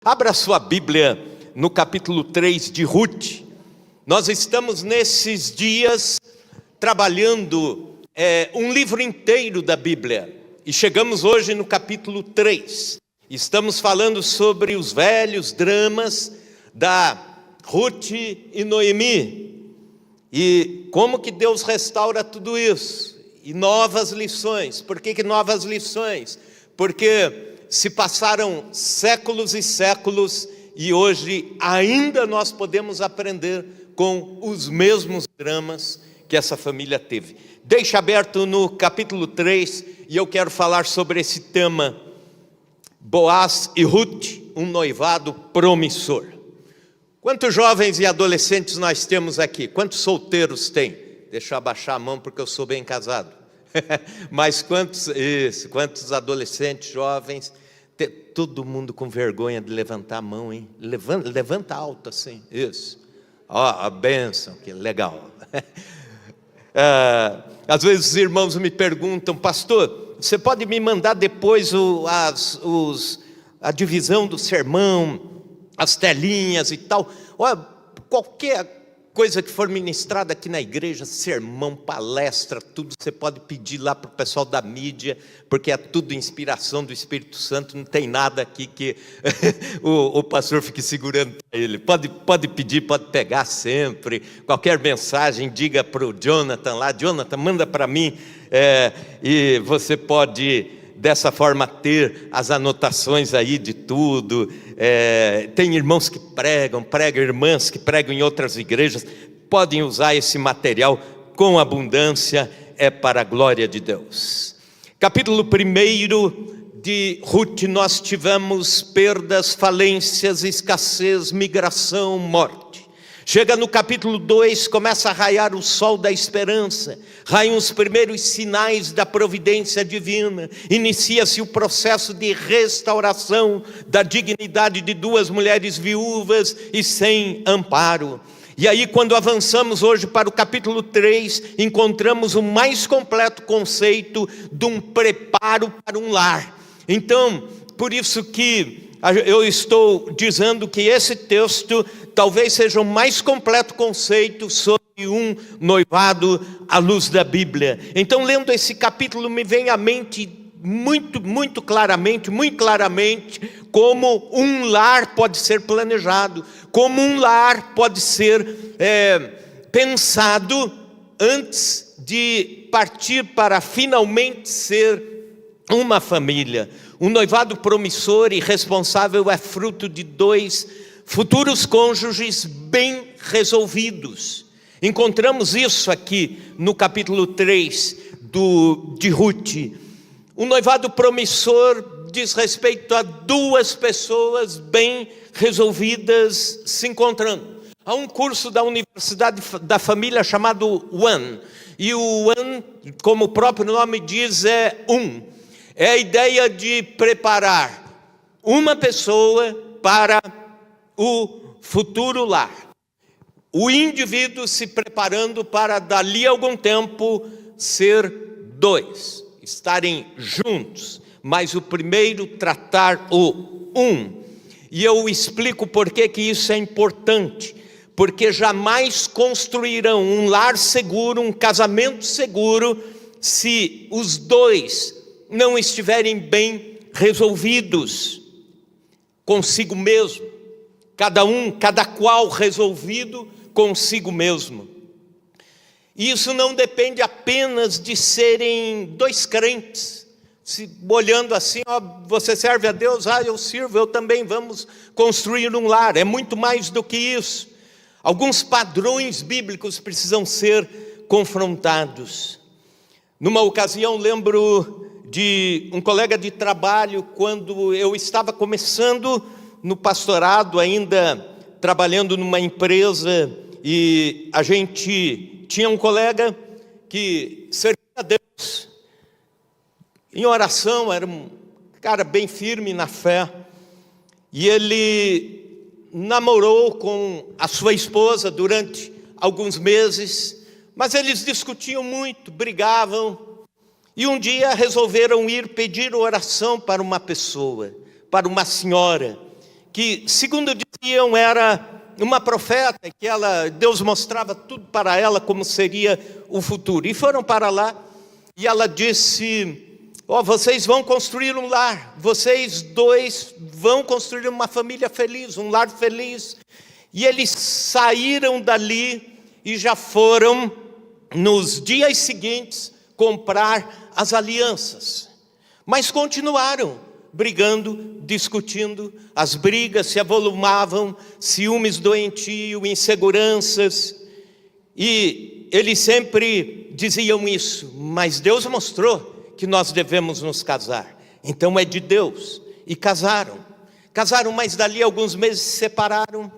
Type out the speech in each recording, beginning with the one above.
Abra sua Bíblia no capítulo 3 de Ruth. Nós estamos nesses dias trabalhando um livro inteiro da Bíblia. E chegamos hoje no capítulo 3. Estamos falando sobre os velhos dramas da Ruth e Noemi. E como que Deus restaura tudo isso. E novas lições. Por que novas lições? Porque se passaram séculos e séculos e hoje ainda nós podemos aprender com os mesmos dramas que essa família teve. Deixa aberto no capítulo 3 e eu quero falar sobre esse tema, Boaz e Ruth, um noivado promissor. Quantos jovens e adolescentes nós temos aqui? Quantos solteiros tem? Deixa eu abaixar a mão porque eu sou bem casado. Mas quantos adolescentes, jovens? Todo mundo com vergonha de levantar a mão, hein? Levanta alto assim, isso. Ó, a bênção, que legal. Às vezes os irmãos me perguntam, pastor, você pode me mandar depois a divisão do sermão, as telinhas e tal? Olha, qualquer coisa que for ministrada aqui na igreja, sermão, palestra, tudo você pode pedir lá para o pessoal da mídia, porque é tudo inspiração do Espírito Santo, não tem nada aqui que o pastor fique segurando para ele. Pode pedir, pode pegar sempre, qualquer mensagem, diga para o Jonathan lá, Jonathan, manda para mim, e você pode dessa forma ter as anotações aí de tudo. Tem irmãos que pregam irmãs que pregam em outras igrejas, podem usar esse material com abundância, é para a glória de Deus. Capítulo 1 de Ruth, nós tivemos perdas, falências, escassez, migração, morte. Chega no capítulo 2, começa a raiar o sol da esperança, raiam os primeiros sinais da providência divina, inicia-se o processo de restauração da dignidade de duas mulheres viúvas e sem amparo. E aí, quando avançamos hoje para o capítulo 3, encontramos o mais completo conceito de um preparo para um lar. Então, por isso que eu estou dizendo que esse texto talvez seja o mais completo conceito sobre um noivado à luz da Bíblia. Então, lendo esse capítulo, me vem à mente muito claramente, como um lar pode ser planejado, como um lar pode ser pensado antes de partir para finalmente ser uma família. Um noivado promissor e responsável é fruto de dois futuros cônjuges bem resolvidos. Encontramos isso aqui no capítulo 3 de Ruth. Um noivado promissor diz respeito a duas pessoas bem resolvidas se encontrando. Há um curso da Universidade da Família chamado One. E o One, como o próprio nome diz, é a ideia de preparar uma pessoa para o futuro lar. O indivíduo se preparando para dali a algum tempo ser dois, estarem juntos, mas o primeiro tratar o um. E eu explico por que isso é importante, porque jamais construirão um lar seguro, um casamento seguro, se os dois não estiverem bem resolvidos consigo mesmo, cada qual resolvido consigo mesmo. E isso não depende apenas de serem dois crentes, se olhando assim, ó, você serve a Deus, eu sirvo, eu também, vamos construir um lar. É muito mais do que isso. Alguns padrões bíblicos precisam ser confrontados. Numa ocasião, lembro de um colega de trabalho, quando eu estava começando no pastorado, ainda trabalhando numa empresa, e a gente tinha um colega que servia a Deus em oração, era um cara bem firme na fé, e ele namorou com a sua esposa durante alguns meses, mas eles discutiam muito, brigavam. E um dia resolveram ir pedir oração para uma pessoa, para uma senhora, que, segundo diziam, era uma profeta, que Deus mostrava tudo para ela como seria o futuro. E foram para lá, e ela disse: vocês vão construir um lar, vocês dois vão construir uma família feliz, um lar feliz. E eles saíram dali e já foram, nos dias seguintes, comprar as alianças. Mas continuaram brigando, discutindo, as brigas se avolumavam, ciúmes doentio, inseguranças. E eles sempre diziam isso: mas Deus mostrou que nós devemos nos casar, então é de Deus. E casaram, mas dali a alguns meses se separaram,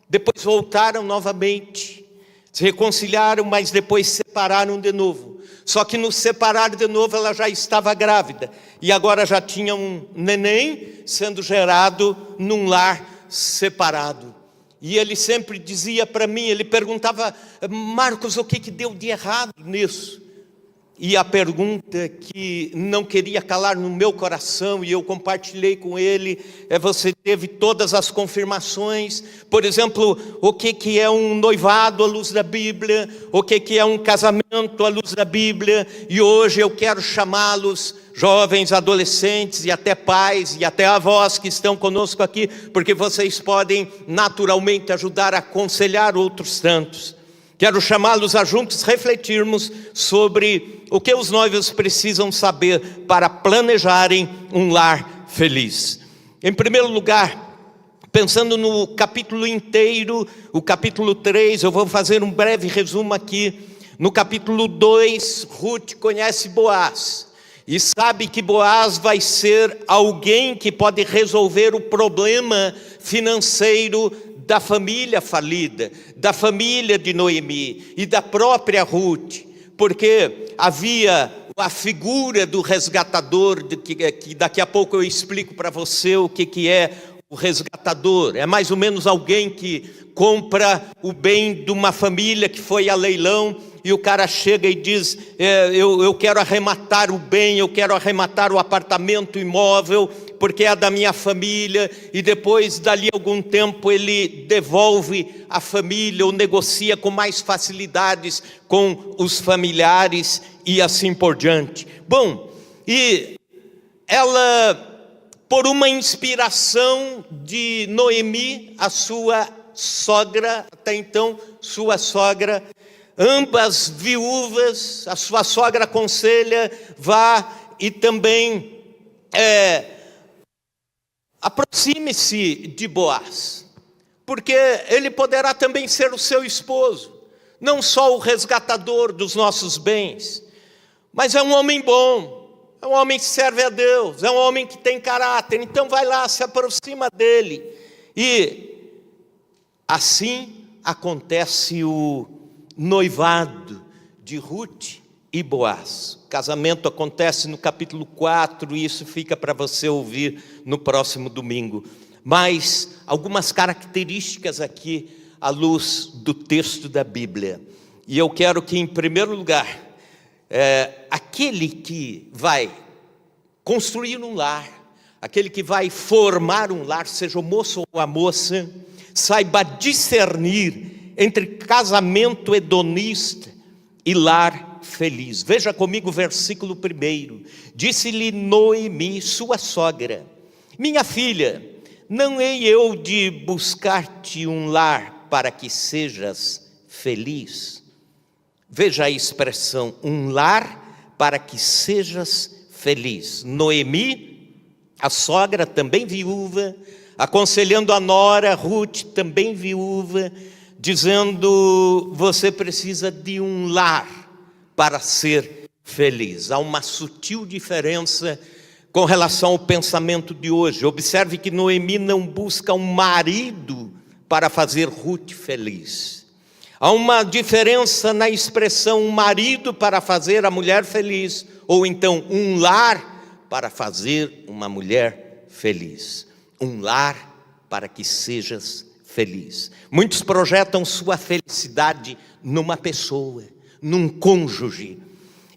depois voltaram novamente, se reconciliaram, mas depois se separaram de novo. Só que no separar de novo ela já estava grávida, e agora já tinha um neném sendo gerado num lar separado. E ele sempre dizia para mim, ele perguntava: Marcos, o que deu de errado nisso? E a pergunta que não queria calar no meu coração, e eu compartilhei com ele, você teve todas as confirmações. Por exemplo, o que é um noivado à luz da Bíblia, o que é um casamento à luz da Bíblia. E hoje eu quero chamá-los, jovens, adolescentes e até pais e até avós que estão conosco aqui, porque vocês podem naturalmente ajudar a aconselhar outros tantos. Quero chamá-los a juntos refletirmos sobre o que os noivos precisam saber para planejarem um lar feliz. Em primeiro lugar, pensando no capítulo inteiro, o capítulo 3, eu vou fazer um breve resumo aqui. No capítulo 2, Ruth conhece Boaz e sabe que Boaz vai ser alguém que pode resolver o problema financeiro da família falida, da família de Noemi e da própria Ruth, porque havia a figura do resgatador, que daqui a pouco eu explico para você o que é o resgatador. É mais ou menos alguém que compra o bem de uma família que foi a leilão, e o cara chega e diz: eu quero arrematar o bem, eu quero arrematar o apartamento, o imóvel, porque é da minha família. E depois, dali a algum tempo, ele devolve a família ou negocia com mais facilidades com os familiares e assim por diante. Bom, e ela, por uma inspiração de Noemi, a sua sogra, até então sua sogra, ambas viúvas, a sua sogra aconselha: vá e também aproxime-se de Boaz, porque ele poderá também ser o seu esposo, não só o resgatador dos nossos bens, mas é um homem bom, é um homem que serve a Deus, é um homem que tem caráter. Então vai lá, se aproxima dele. E assim acontece o noivado de Ruth e Boaz. O casamento acontece no capítulo 4, e isso fica para você ouvir no próximo domingo. Mas algumas características aqui à luz do texto da Bíblia. E eu quero que, em primeiro lugar, aquele que vai construir um lar, aquele que vai formar um lar, seja o moço ou a moça, saiba discernir entre casamento hedonista e lar feliz. Veja comigo o versículo 1. Disse-lhe Noemi, sua sogra: minha filha, não hei eu de buscar-te um lar para que sejas feliz? Veja a expressão, um lar para que sejas feliz. Noemi, a sogra, também viúva, aconselhando a nora Ruth, também viúva, dizendo: você precisa de um lar para ser feliz. Há uma sutil diferença com relação ao pensamento de hoje. Observe que Noemi não busca um marido para fazer Ruth feliz. Há uma diferença na expressão um marido para fazer a mulher feliz, ou então um lar para fazer uma mulher feliz. Um lar para que sejas feliz. Muitos projetam sua felicidade numa pessoa, num cônjuge,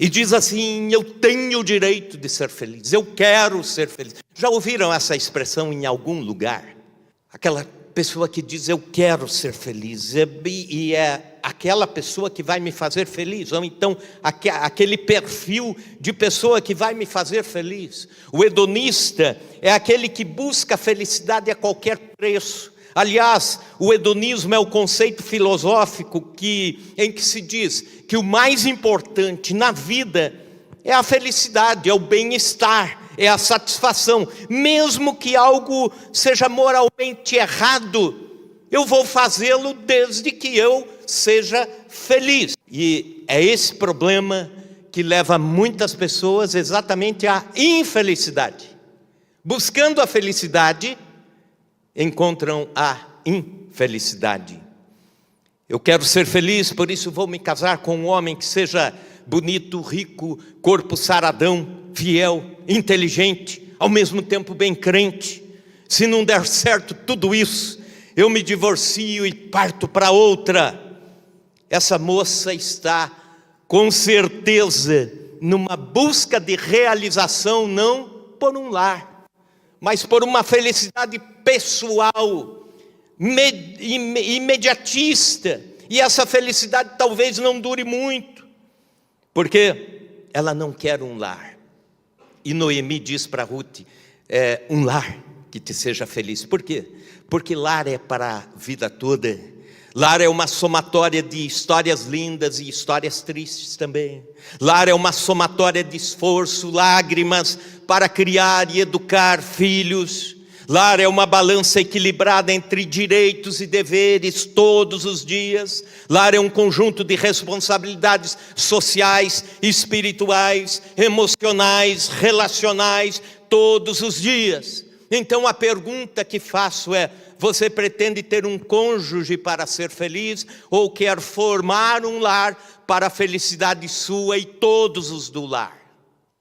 e diz assim: eu tenho o direito de ser feliz, eu quero ser feliz. Já ouviram essa expressão em algum lugar? Aquela pessoa que diz, eu quero ser feliz, e é aquela pessoa que vai me fazer feliz, ou então aquele perfil de pessoa que vai me fazer feliz. O hedonista é aquele que busca a felicidade a qualquer preço. Aliás, o hedonismo é o conceito filosófico em que se diz que o mais importante na vida é a felicidade, é o bem-estar, é a satisfação. Mesmo que algo seja moralmente errado, eu vou fazê-lo desde que eu seja feliz. E é esse problema que leva muitas pessoas exatamente à infelicidade. Buscando a felicidade, encontram a infelicidade. Eu quero ser feliz, por isso vou me casar com um homem que seja bonito, rico, corpo saradão, fiel, inteligente, ao mesmo tempo bem crente. Se não der certo tudo isso, eu me divorcio e parto para outra. Essa moça está com certeza numa busca de realização, não por um lar, mas por uma felicidade pessoal, imediatista. E essa felicidade talvez não dure muito, porque ela não quer um lar. E Noemi diz para Ruth, um lar que te seja feliz. Por quê? Porque lar é para a vida toda. Lar é uma somatória de histórias lindas e histórias tristes também. Lar é uma somatória de esforço, lágrimas para criar e educar filhos. Lar é uma balança equilibrada entre direitos e deveres todos os dias. Lar é um conjunto de responsabilidades sociais, espirituais, emocionais, relacionais, todos os dias. Então a pergunta que faço é: você pretende ter um cônjuge para ser feliz, ou quer formar um lar para a felicidade sua e todos os do lar?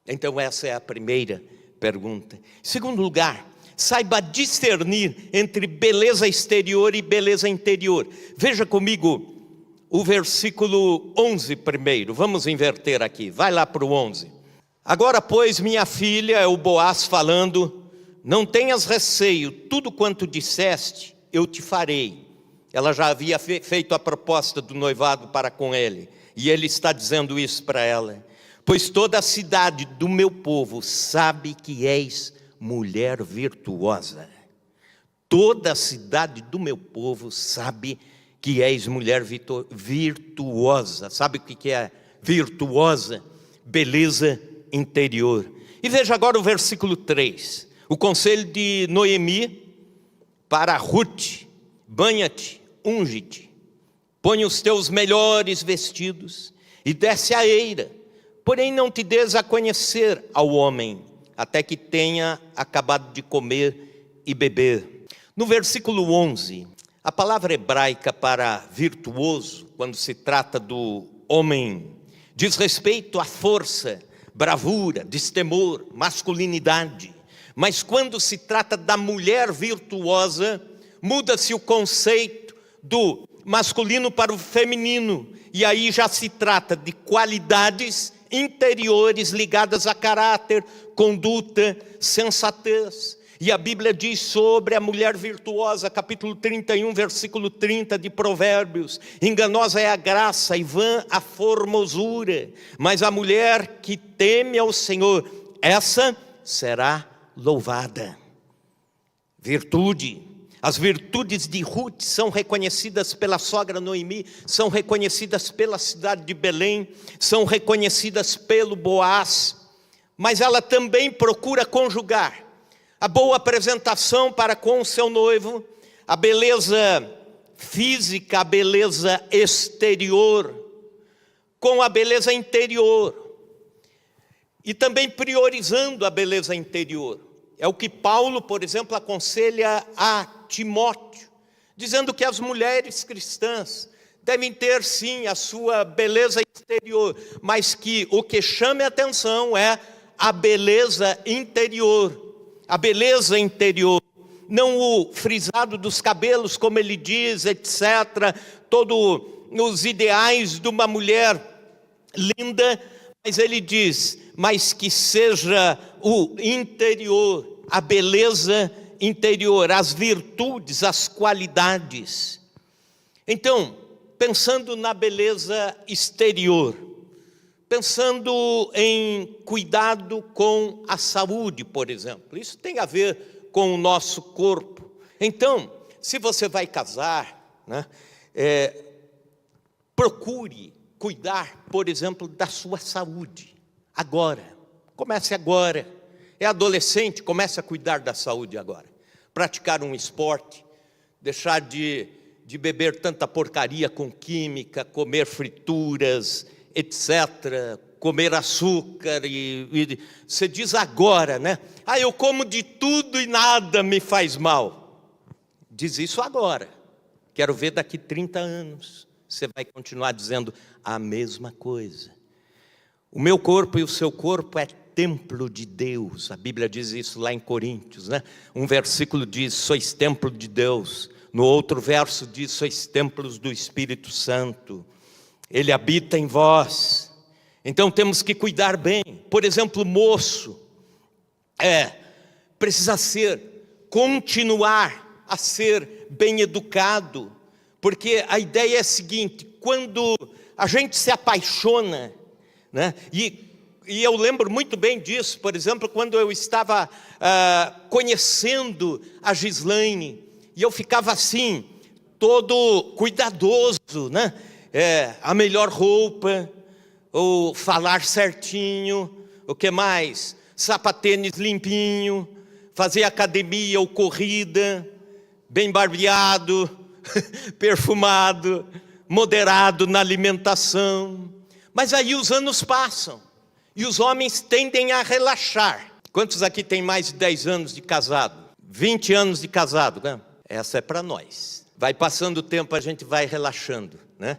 Então essa é a primeira pergunta. Em segundo lugar, saiba discernir entre beleza exterior e beleza interior. Veja comigo o versículo 11 primeiro, vamos inverter aqui, vai lá para o 11. Agora, pois, minha filha, é o Boaz falando, não tenhas receio, tudo quanto disseste, eu te farei. Ela já havia feito a proposta do noivado para com ele, e ele está dizendo isso para ela. Pois toda a cidade do meu povo sabe que és mulher virtuosa. Toda a cidade do meu povo sabe que és mulher virtuosa. Sabe o que é virtuosa? Beleza interior. E veja agora o versículo 3. O conselho de Noemi para Ruth: banha-te, unge-te, põe os teus melhores vestidos e desce a eira, porém não te des a conhecer ao homem, até que tenha acabado de comer e beber. No versículo 11, a palavra hebraica para virtuoso, quando se trata do homem, diz respeito à força, bravura, destemor, masculinidade. Mas quando se trata da mulher virtuosa, muda-se o conceito do masculino para o feminino, e aí já se trata de qualidades interiores ligadas a caráter, conduta, sensatez. E a Bíblia diz sobre a mulher virtuosa, capítulo 31, versículo 30 de Provérbios: enganosa é a graça e vã a formosura, mas a mulher que teme ao Senhor, essa será louvada. Virtude. As virtudes de Ruth são reconhecidas pela sogra Noemi, são reconhecidas pela cidade de Belém, são reconhecidas pelo Boaz, mas ela também procura conjugar a boa apresentação para com o seu noivo, a beleza física, a beleza exterior, com a beleza interior, e também priorizando a beleza interior. É o que Paulo, por exemplo, aconselha a Timóteo, dizendo que as mulheres cristãs devem ter sim a sua beleza exterior, mas que o que chame a atenção é a beleza interior. A beleza interior, não o frisado dos cabelos, como ele diz, etc. Todos os ideais de uma mulher linda, mas ele diz, mas que seja o interior, a beleza interior, as virtudes, as qualidades. Então, pensando na beleza exterior, pensando em cuidado com a saúde, por exemplo, isso tem a ver com o nosso corpo. Então, se você vai casar, né, procure cuidar, por exemplo, da sua saúde, agora, comece agora. É adolescente, comece a cuidar da saúde agora. Praticar um esporte, deixar de beber tanta porcaria com química, comer frituras, etc., comer açúcar, e você diz agora, né? Eu como de tudo e nada me faz mal. Diz isso agora. Quero ver daqui 30 anos. Você vai continuar dizendo a mesma coisa. O meu corpo e o seu corpo é templo de Deus. A Bíblia diz isso lá em Coríntios, né? Um versículo diz, sois templo de Deus. No outro verso diz, sois templos do Espírito Santo. Ele habita em vós. Então temos que cuidar bem. Por exemplo, o moço precisa continuar a ser bem educado, porque a ideia é a seguinte: quando a gente se apaixona, né, e eu lembro muito bem disso, por exemplo, quando eu estava conhecendo a Gislaine, e eu ficava assim, todo cuidadoso, né? A melhor roupa, ou falar certinho, o que mais? Sapatênis limpinho, fazer academia ou corrida, bem barbeado, perfumado, moderado na alimentação. Mas aí os anos passam, e os homens tendem a relaxar. Quantos aqui têm mais de 10 anos de casado? 20 anos de casado, né? Essa é para nós. Vai passando o tempo, a gente vai relaxando, né?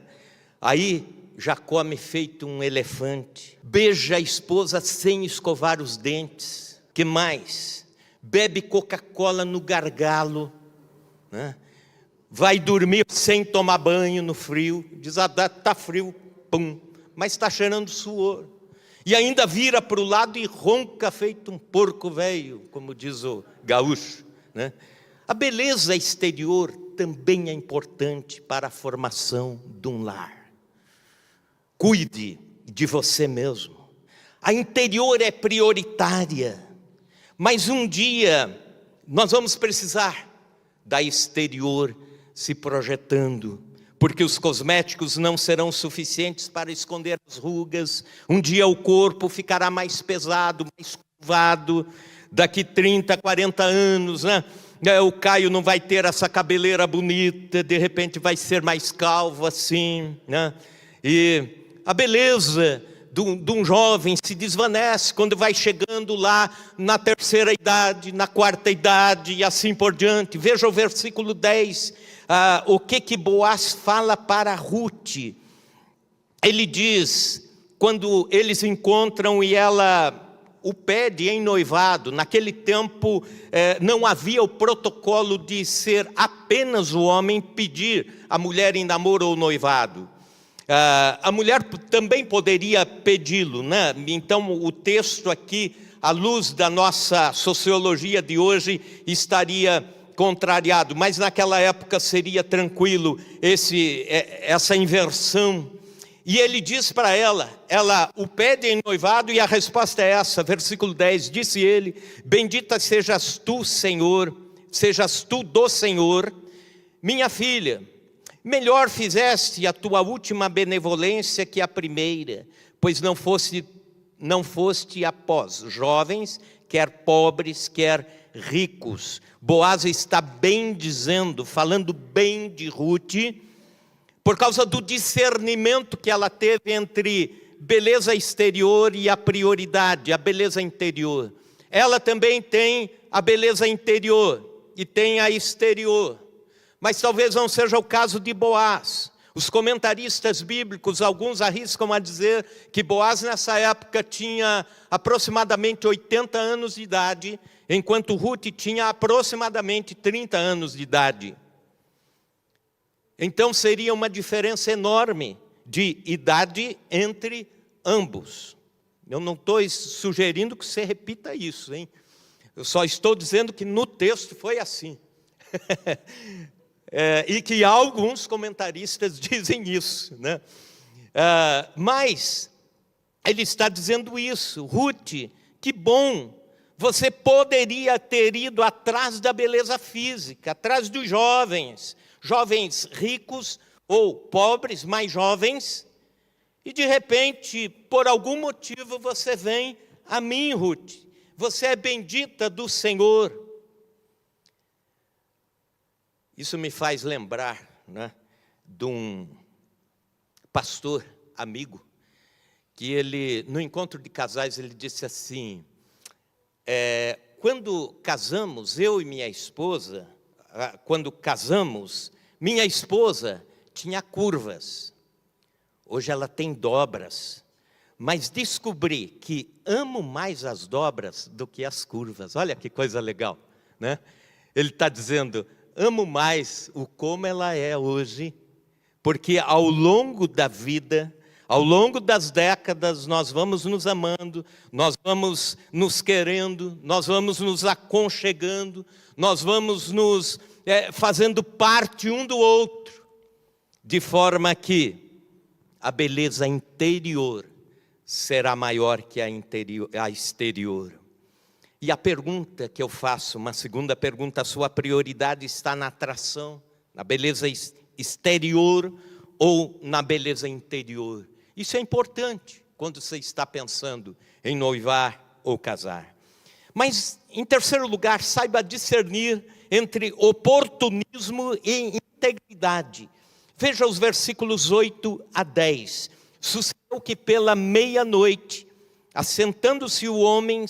Aí já come feito um elefante, beija a esposa sem escovar os dentes. Que mais? Bebe Coca-Cola no gargalo, né? Vai dormir sem tomar banho no frio. Diz, está frio, pum, mas está cheirando suor. E ainda vira para o lado e ronca feito um porco velho, como diz o gaúcho, né? A beleza exterior também é importante para a formação de um lar. Cuide de você mesmo. A interior é prioritária, mas um dia nós vamos precisar da exterior se projetando, porque os cosméticos não serão suficientes para esconder as rugas. Um dia o corpo ficará mais pesado, mais curvado. Daqui 30, 40 anos, né? O Caio não vai ter essa cabeleira bonita, de repente vai ser mais calvo assim, né? E a beleza de um jovem se desvanece quando vai chegando lá na terceira idade, na quarta idade e assim por diante. Veja o versículo 10, o que Boaz fala para Ruth. Ele diz, quando eles encontram e ela o pede em noivado. Naquele tempo não havia o protocolo de ser apenas o homem pedir a mulher em namoro ou noivado. A mulher também poderia pedi-lo, né? Então o texto aqui, à luz da nossa sociologia de hoje, estaria contrariado, mas naquela época seria tranquilo essa inversão. E ele diz para ela o pede em noivado, e a resposta é essa, versículo 10, disse ele, bendita sejas tu, Senhor, sejas tu do Senhor, minha filha, melhor fizeste a tua última benevolência que a primeira, pois não foste após jovens, quer pobres, quer ricos. Boaz está bem dizendo, falando bem de Ruth, por causa do discernimento que ela teve entre beleza exterior e a prioridade, a beleza interior. Ela também tem a beleza interior e tem a exterior. Mas talvez não seja o caso de Boaz. Os comentaristas bíblicos, alguns arriscam a dizer que Boaz nessa época tinha aproximadamente 80 anos de idade, enquanto Ruth tinha aproximadamente 30 anos de idade. Então seria uma diferença enorme de idade entre ambos. Eu não estou sugerindo que você repita isso, hein? Eu só estou dizendo que no texto foi assim. E que alguns comentaristas dizem isso, né? Mas ele está dizendo isso. Ruth, que bom, você poderia ter ido atrás da beleza física, atrás dos jovens ricos ou pobres, mais jovens, e de repente, por algum motivo, você vem a mim, Ruth. Você é bendita do Senhor. Isso me faz lembrar, né, de um pastor amigo, que ele, no encontro de casais, ele disse assim, quando casamos, eu e minha esposa, minha esposa tinha curvas, hoje ela tem dobras, mas descobri que amo mais as dobras do que as curvas. Olha que coisa legal, né? Ele está dizendo, amo mais o como ela é hoje, porque ao longo da vida, ao longo das décadas, nós vamos nos amando, nós vamos nos querendo, nós vamos nos aconchegando, nós vamos nos fazendo parte um do outro, de forma que a beleza interior será maior que a exterior. E a pergunta que eu faço, uma segunda pergunta, a sua prioridade está na atração, na beleza exterior ou na beleza interior? Isso é importante quando você está pensando em noivar ou casar. Mas, em terceiro lugar, saiba discernir entre oportunismo e integridade. Veja os versículos 8 a 10. Sucedeu que pela meia-noite, assustando-se o homem,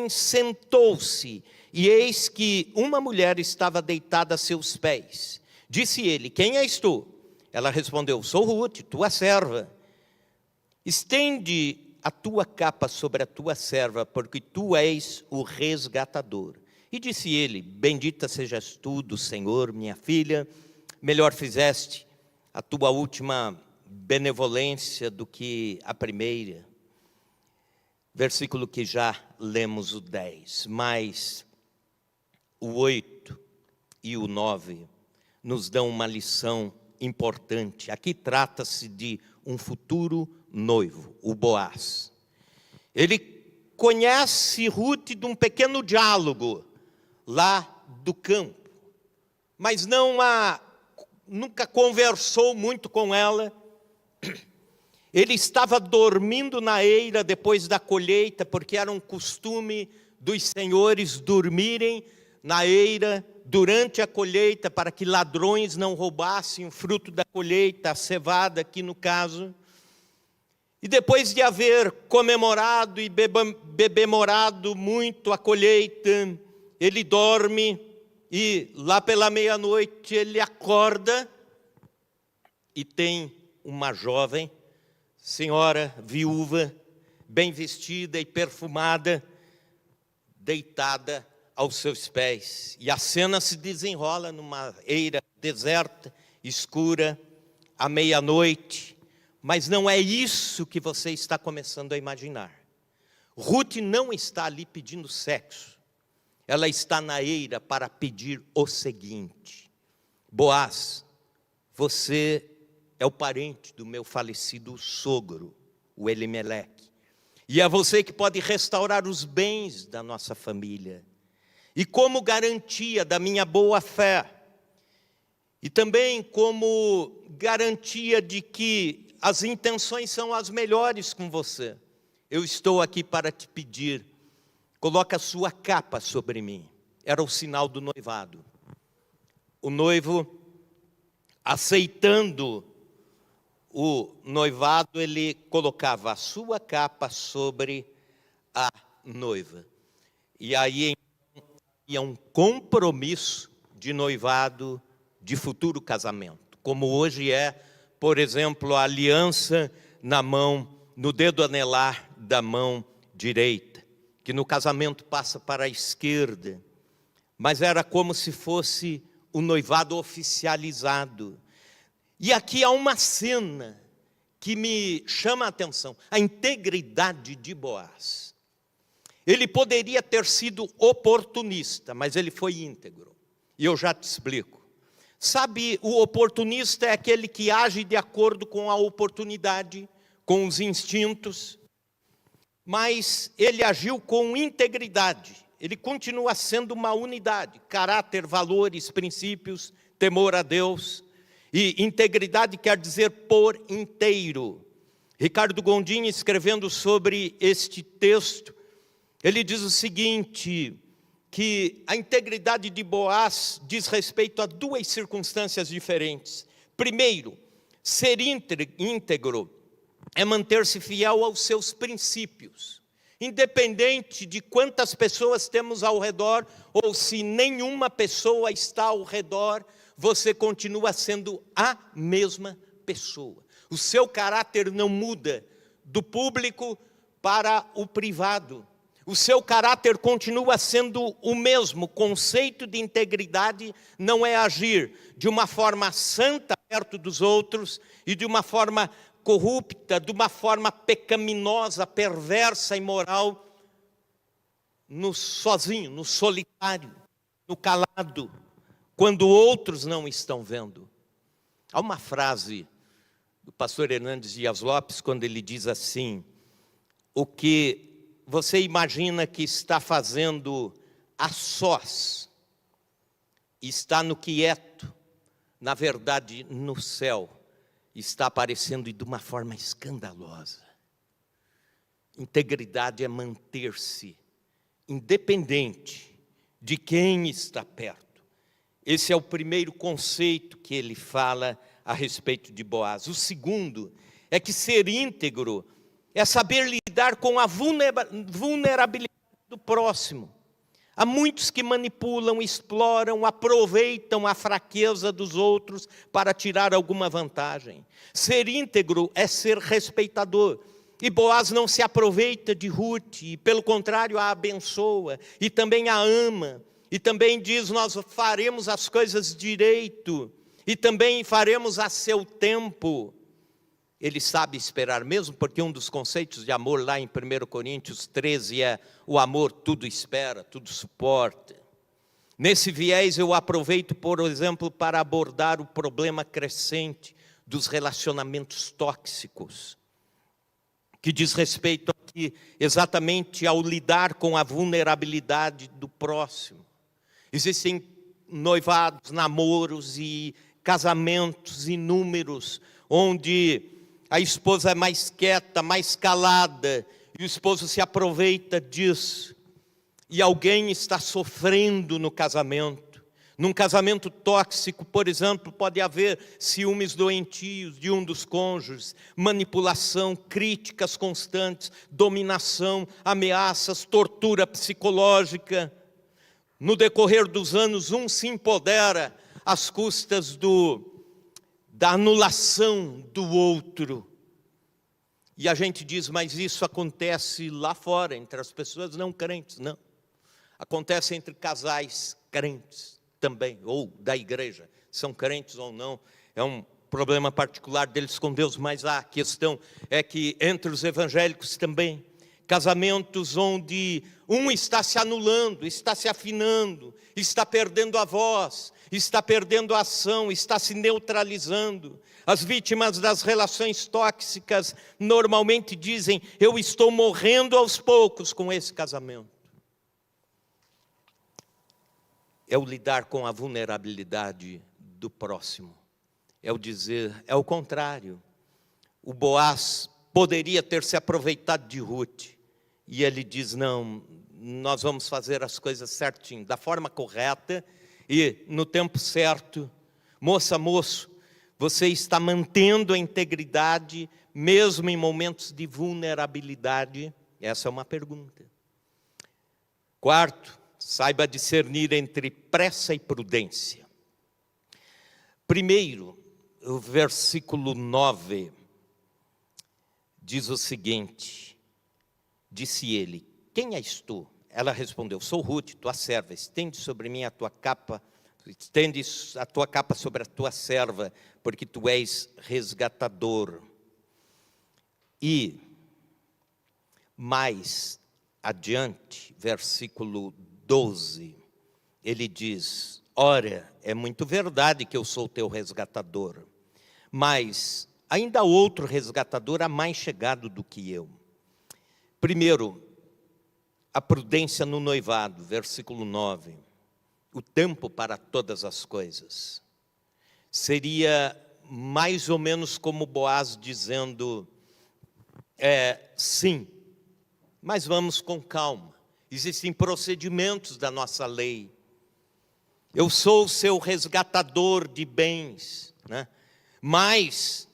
sentou-se, e eis que uma mulher estava deitada a seus pés. Disse ele, quem és tu? Ela respondeu, sou Ruth, tua serva. Estende a tua capa sobre a tua serva, porque tu és o resgatador. E disse ele, bendita sejas tu do Senhor, minha filha, melhor fizeste a tua última benevolência do que a primeira. Versículo que já lemos o 10, mas o 8 e o 9 nos dão uma lição importante. Aqui trata-se de um futuro noivo, o Boaz. Ele conhece Ruth de um pequeno diálogo lá do campo, mas nunca conversou muito com ela. Ele estava dormindo na eira depois da colheita, porque era um costume dos senhores dormirem na eira durante a colheita, para que ladrões não roubassem o fruto da colheita, a cevada aqui no caso. E depois de haver comemorado e bebemorado muito a colheita, ele dorme e lá pela meia-noite ele acorda e tem uma jovem senhora viúva, bem vestida e perfumada, deitada aos seus pés. E a cena se desenrola numa eira deserta, escura, à meia-noite. Mas não é isso que você está começando a imaginar. Ruth não está ali pedindo sexo. Ela está na eira para pedir o seguinte: Boaz, você é o parente do meu falecido sogro, o Elimeleque. E é você que pode restaurar os bens da nossa família. E como garantia da minha boa fé, e também como garantia de que as intenções são as melhores com você, eu estou aqui para te pedir, coloca a sua capa sobre mim. Era o sinal do noivado. O noivo, aceitando o noivado, ele colocava a sua capa sobre a noiva. E aí havia um compromisso de noivado, de futuro casamento. Como hoje é, por exemplo, a aliança na mão, no dedo anelar da mão direita, que no casamento passa para a esquerda. Mas era como se fosse o noivado oficializado. E aqui há uma cena que me chama a atenção, a integridade de Boaz. Ele poderia ter sido oportunista, mas ele foi íntegro. E eu já te explico. Sabe, o oportunista é aquele que age de acordo com a oportunidade, com os instintos, mas ele agiu com integridade. Ele continua sendo uma unidade, caráter, valores, princípios, temor a Deus. E integridade quer dizer por inteiro. Ricardo Gondim, escrevendo sobre este texto, ele diz o seguinte, que a integridade de Boaz diz respeito a duas circunstâncias diferentes. Primeiro, ser íntegro é manter-se fiel aos seus princípios. Independente de quantas pessoas temos ao redor, ou se nenhuma pessoa está ao redor, você continua sendo a mesma pessoa. O seu caráter não muda do público para o privado. O seu caráter continua sendo o mesmo. O conceito de integridade não é agir de uma forma santa perto dos outros e de uma forma corrupta, de uma forma pecaminosa, perversa e moral, no sozinho, no solitário, no calado, quando outros não estão vendo. Há uma frase do pastor Hernandes Dias Lopes, quando ele diz assim, o que você imagina que está fazendo a sós, está no quieto, na verdade no céu, está aparecendo de uma forma escandalosa. Integridade é manter-se independente de quem está perto. Esse é o primeiro conceito que ele fala a respeito de Boaz. O segundo é que ser íntegro é saber lidar com a vulnerabilidade do próximo. Há muitos que manipulam, exploram, aproveitam a fraqueza dos outros para tirar alguma vantagem. Ser íntegro é ser respeitador. E Boaz não se aproveita de Ruth, e pelo contrário a abençoa, e também a ama. E também diz, nós faremos as coisas direito, e também faremos a seu tempo. Ele sabe esperar mesmo, porque um dos conceitos de amor lá em 1 Coríntios 13 é o amor tudo espera, tudo suporta. Nesse viés eu aproveito, por exemplo, para abordar o problema crescente dos relacionamentos tóxicos, que diz respeito aqui exatamente ao lidar com a vulnerabilidade do próximo. Existem noivados, namoros e casamentos inúmeros, onde a esposa é mais quieta, mais calada, e o esposo se aproveita disso. E alguém está sofrendo no casamento. Num casamento tóxico, por exemplo, pode haver ciúmes doentios de um dos cônjuges, manipulação, críticas constantes, dominação, ameaças, tortura psicológica. No decorrer dos anos, um se empodera às custas da anulação do outro. E a gente diz, mas isso acontece lá fora, entre as pessoas não crentes. Não. Acontece entre casais crentes também, ou da igreja. São crentes ou não, é um problema particular deles com Deus, mas a questão é que entre os evangélicos também, casamentos onde um está se anulando, está se afinando, está perdendo a voz, está perdendo a ação, está se neutralizando. As vítimas das relações tóxicas normalmente dizem, eu estou morrendo aos poucos com esse casamento. É o lidar com a vulnerabilidade do próximo. É o dizer, é o contrário. O Boaz poderia ter se aproveitado de Ruth. E ele diz, não, nós vamos fazer as coisas certinho, da forma correta e no tempo certo. Moça, moço, você está mantendo a integridade mesmo em momentos de vulnerabilidade? Essa é uma pergunta. Quarto, saiba discernir entre pressa e prudência. Primeiro, o versículo 9 diz o seguinte, disse ele, quem és tu? Ela respondeu, sou Ruth, tua serva, estende sobre mim a tua capa, estende a tua capa sobre a tua serva, porque tu és resgatador. E mais adiante, versículo 12, ele diz: ora, é muito verdade que eu sou teu resgatador, mas ainda há outro resgatador mais chegado do que eu. Primeiro, a prudência no noivado, versículo 9. O tempo para todas as coisas. Seria mais ou menos como Boaz dizendo, sim, mas vamos com calma. Existem procedimentos da nossa lei. Eu sou o seu resgatador de bens, né? Mas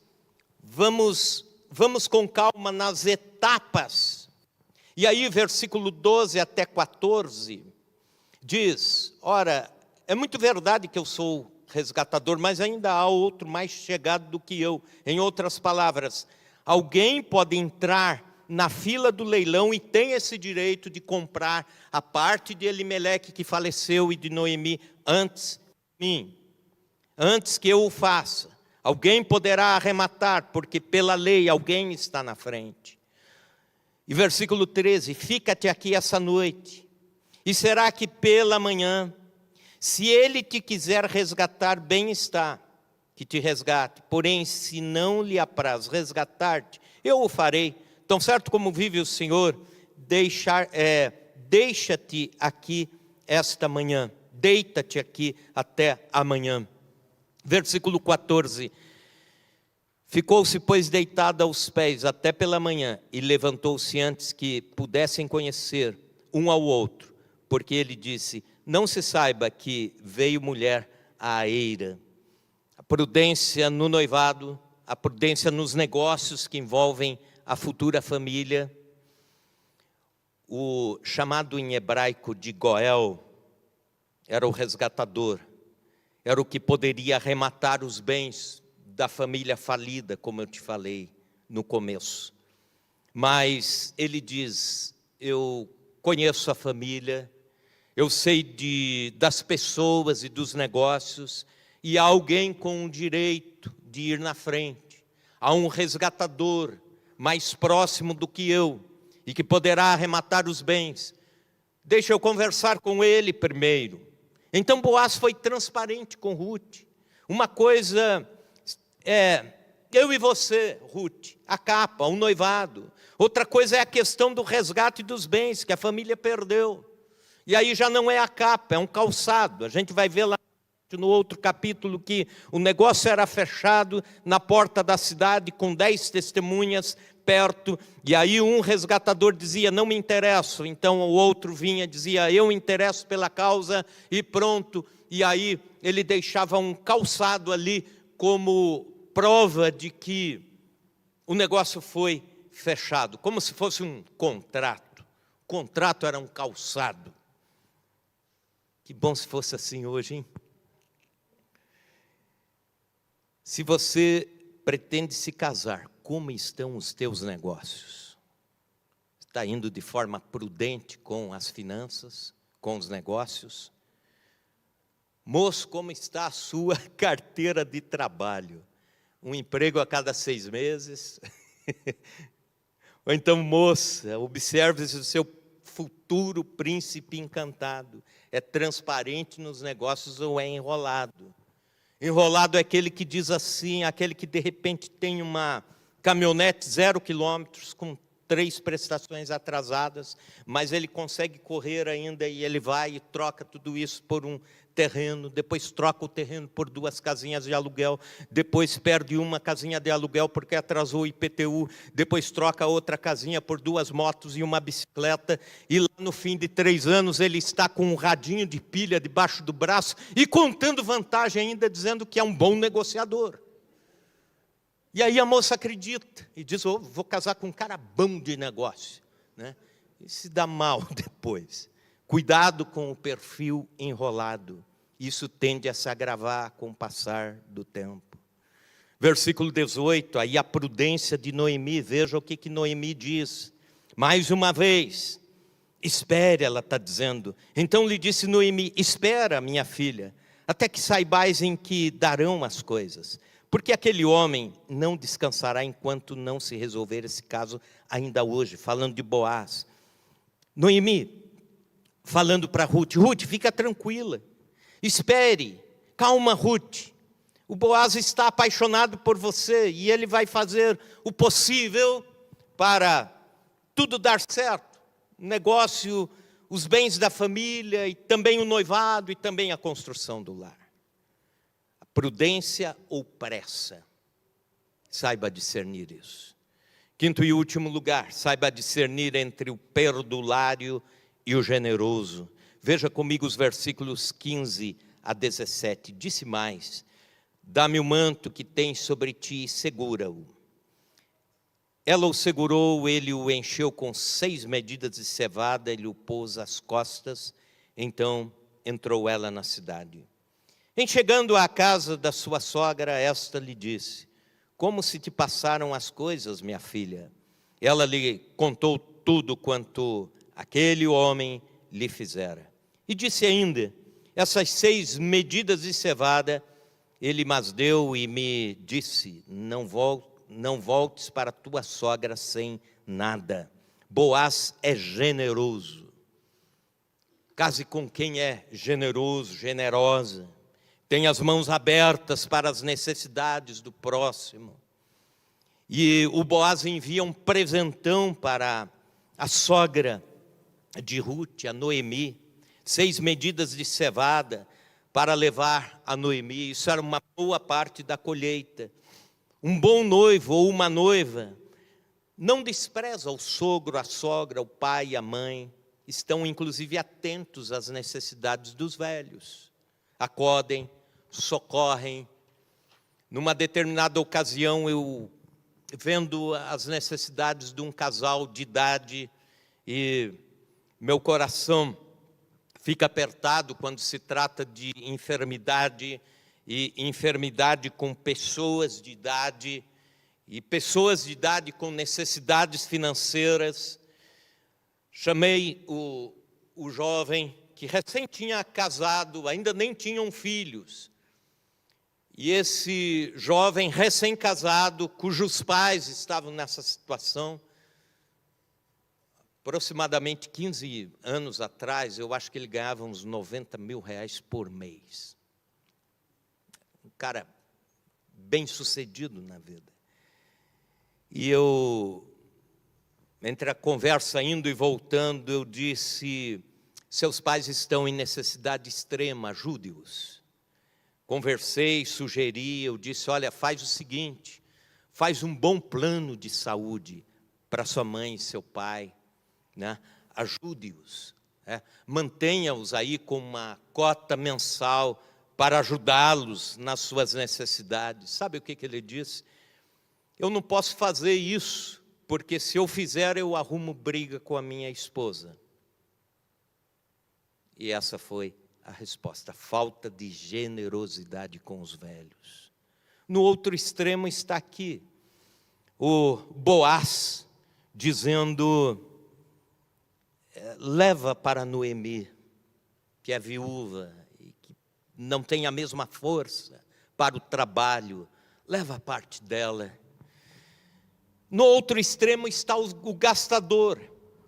vamos com calma nas etapas. E aí, versículo 12 até 14, diz, ora, é muito verdade que eu sou resgatador, mas ainda há outro mais chegado do que eu. Em outras palavras, alguém pode entrar na fila do leilão e tem esse direito de comprar a parte de Elimeleque que faleceu e de Noemi antes de mim, antes que eu o faça. Alguém poderá arrematar, porque pela lei alguém está na frente. E versículo 13, fica-te aqui essa noite, e será que pela manhã, se ele te quiser resgatar, bem está, que te resgate. Porém, se não lhe apraz resgatar-te, eu o farei. Tão certo como vive o Senhor, deixa-te aqui esta manhã, deita-te aqui até amanhã. Versículo 14, ficou-se, pois, deitada aos pés até pela manhã, e levantou-se antes que pudessem conhecer um ao outro, porque ele disse, não se saiba que veio mulher à eira. A prudência no noivado, a prudência nos negócios que envolvem a futura família. O chamado em hebraico de Goel, era o resgatador, era o que poderia arrematar os bens da família falida, como eu te falei no começo. Mas ele diz, eu conheço a família, eu sei das pessoas e dos negócios, e há alguém com o direito de ir na frente. Há um resgatador mais próximo do que eu, e que poderá arrematar os bens. Deixa eu conversar com ele primeiro. Então Boaz foi transparente com Ruth. Uma coisa eu e você, Ruth, a capa, o noivado. Outra coisa é a questão do resgate dos bens que a família perdeu. E aí já não é a capa, é um calçado. A gente vai ver lá no outro capítulo que o negócio era fechado na porta da cidade com 10 testemunhas perto. E aí um resgatador dizia, não me interesso. Então o outro vinha e dizia, eu me interesso pela causa e pronto. E aí ele deixava um calçado ali como prova de que o negócio foi fechado, como se fosse um contrato. O contrato era um calçado. Que bom se fosse assim hoje, hein? Se você pretende se casar, como estão os teus negócios? Está indo de forma prudente com as finanças, com os negócios? Moço, como está a sua carteira de trabalho? Um emprego a cada 6 meses? Ou então, moça, observe se o seu futuro príncipe encantado é transparente nos negócios ou é enrolado. Enrolado é aquele que diz assim, aquele que de repente tem uma caminhonete 0 quilômetros com 3 prestações atrasadas, mas ele consegue correr ainda e ele vai e troca tudo isso por um terreno, depois troca o terreno por 2 casinhas de aluguel, depois perde uma casinha de aluguel porque atrasou o IPTU, depois troca outra casinha por 2 motos e uma bicicleta, e lá no fim de 3 anos ele está com um radinho de pilha debaixo do braço e contando vantagem ainda, dizendo que é um bom negociador. E aí a moça acredita e diz, vou casar com um cara bom de negócio, né? E se dá mal depois. Cuidado com o perfil enrolado. Isso tende a se agravar com o passar do tempo. Versículo 18, aí a prudência de Noemi. Veja o que Noemi diz. Mais uma vez, espere, ela está dizendo. Então lhe disse Noemi, espera, minha filha, até que saibais em que darão as coisas. porque aquele homem não descansará enquanto não se resolver esse caso ainda hoje, falando de Boaz. Noemi, falando para Ruth, Ruth, fica tranquila, espere, calma Ruth, o Boaz está apaixonado por você e ele vai fazer o possível para tudo dar certo, o negócio, os bens da família, e também o noivado, e também a construção do lar. A prudência ou pressa, saiba discernir isso. Quinto e último lugar, saiba discernir entre o perdulário e o generoso. Veja comigo os versículos 15 a 17. Disse mais: dá-me o manto que tens sobre ti e segura-o. Ela o segurou, ele o encheu com 6 medidas de cevada, ele o pôs às costas, então entrou ela na cidade. Em chegando à casa da sua sogra, esta lhe disse: como se te passaram as coisas, minha filha? Ela lhe contou tudo quanto aquele homem lhe fizera. E disse ainda: essas 6 medidas de cevada ele mas deu e me disse: não voltes para tua sogra sem nada. Boaz é generoso. Case com quem é generoso, generosa. Tem as mãos abertas para as necessidades do próximo. E o Boaz envia um presentão para a sogra de Ruth, a Noemi, 6 medidas de cevada para levar a Noemi. Isso era uma boa parte da colheita. Um bom noivo ou uma noiva não despreza o sogro, a sogra, o pai e a mãe. Estão inclusive atentos às necessidades dos velhos. Acodem, socorrem. Numa determinada ocasião, eu vendo as necessidades de um casal de idade, e meu coração fica apertado quando se trata de enfermidade, e enfermidade com pessoas de idade, e pessoas de idade com necessidades financeiras. Chamei o jovem que recém tinha casado, ainda nem tinham filhos. E esse jovem recém-casado, cujos pais estavam nessa situação, aproximadamente 15 anos atrás, eu acho que ele ganhava uns 90 mil reais por mês. Um cara bem sucedido na vida. E eu, entre a conversa indo e voltando, eu disse: seus pais estão em necessidade extrema, ajude-os. Conversei, sugeri, eu disse: olha, faz o seguinte, faz um bom plano de saúde para sua mãe e seu pai, né? Ajude-os, né? Mantenha-os aí com uma cota mensal para ajudá-los nas suas necessidades. Sabe o que ele disse? Eu não posso fazer isso, porque se eu fizer eu arrumo briga com a minha esposa. E essa foi a resposta: falta de generosidade com os velhos. No outro extremo está aqui o Boaz dizendo: leva para Noemi, que é viúva e que não tem a mesma força para o trabalho, leva parte dela. No outro extremo está o gastador,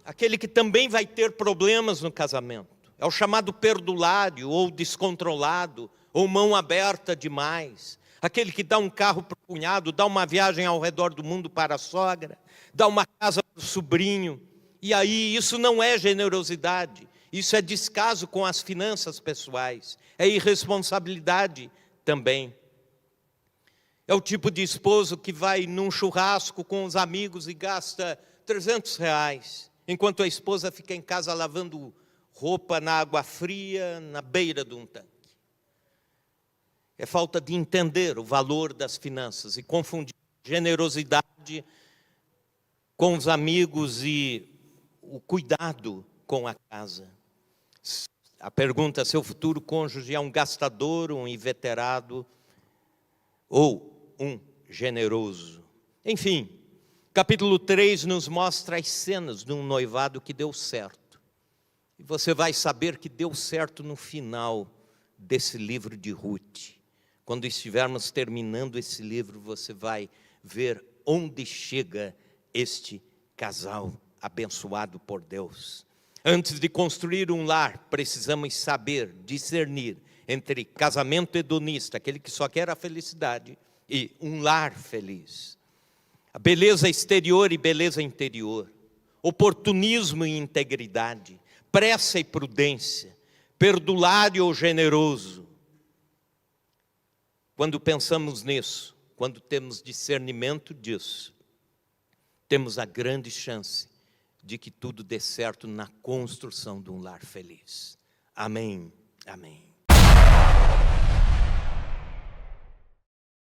aquele que também vai ter problemas no casamento. É o chamado perdulário, ou descontrolado, ou mão aberta demais. Aquele que dá um carro para o cunhado, dá uma viagem ao redor do mundo para a sogra, dá uma casa para o sobrinho. E aí isso não é generosidade, isso é descaso com as finanças pessoais, é irresponsabilidade também. É o tipo de esposo que vai num churrasco com os amigos e gasta 300 reais, enquanto a esposa fica em casa lavando roupa na água fria, na beira de um tanque. É falta de entender o valor das finanças e confundir generosidade com os amigos e o cuidado com a casa. A pergunta: seu futuro cônjuge é um gastador, um inveterado ou um generoso? Enfim, capítulo 3 nos mostra as cenas de um noivado que deu certo. E você vai saber que deu certo no final desse livro de Ruth, Quando estivermos terminando esse livro, você vai ver onde chega este casal abençoado por Deus. Antes de construir um lar, precisamos saber discernir entre casamento hedonista, aquele que só quer a felicidade, e um lar feliz. A beleza exterior e beleza interior, oportunismo e integridade, pressa e prudência, perdulário ou generoso. Quando pensamos nisso, quando temos discernimento disso, temos a grande chance de que tudo dê certo na construção de um lar feliz. Amém, amém.